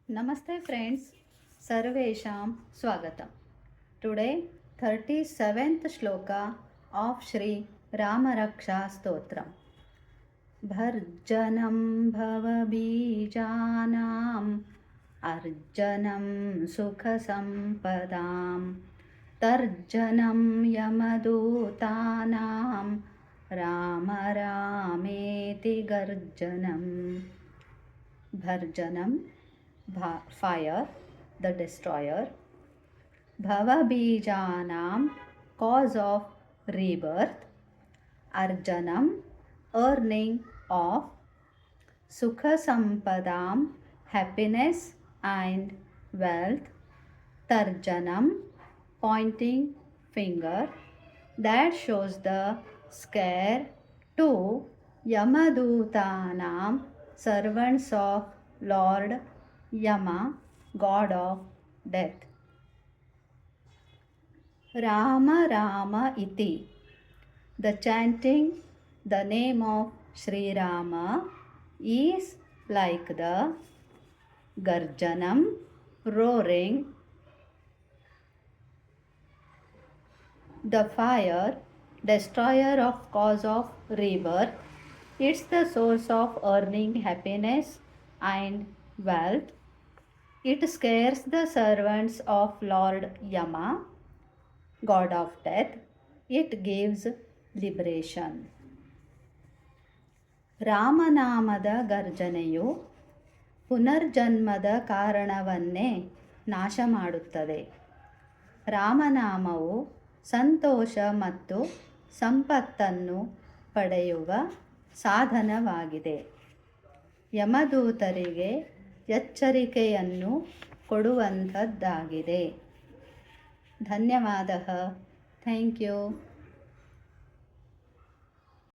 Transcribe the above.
Namaste friends, Sarvesham Swagatam. Today 37th shloka of Shri Ramaraksha Stotram. Bharjanam bhavabijanam arjanam sukhasampadam tarjanam yamadutanam rama rameti garjanam. Bharjanam, fire, the destroyer. Bhavabijanam, cause of rebirth. Arjanam, earning of. Sukha sampadam, happiness and wealth. Tarjanam, pointing finger, that shows the scare to Yamadutanam, servants of Lord Yama, god of death. Rama Rama iti. The chanting the name of Sri Rama is like the Garjanam, roaring, the fire, destroyer of cause of rebirth. It's the source of earning happiness and wealth. It scares the servants of Lord Yama, god of death. It gives liberation. ರಾಮನಾಮದ ಗರ್ಜನೆಯು ಪುನರ್ಜನ್ಮದ ಕಾರಣವನ್ನೇ ನಾಶ ಮಾಡುತ್ತದೆ. ರಾಮನಾಮವು ಸಂತೋಷ ಮತ್ತು ಸಂಪತ್ತನ್ನು ಪಡೆಯುವ ಸಾಧನವಾಗಿದೆ. ಯಮದೂತರಿಗೆ ಎಚ್ಚರಿಕೆಯನ್ನು ಕೊಡುವಂಥದ್ದಾಗಿದೆ. ಧನ್ಯವಾದ. Thank you.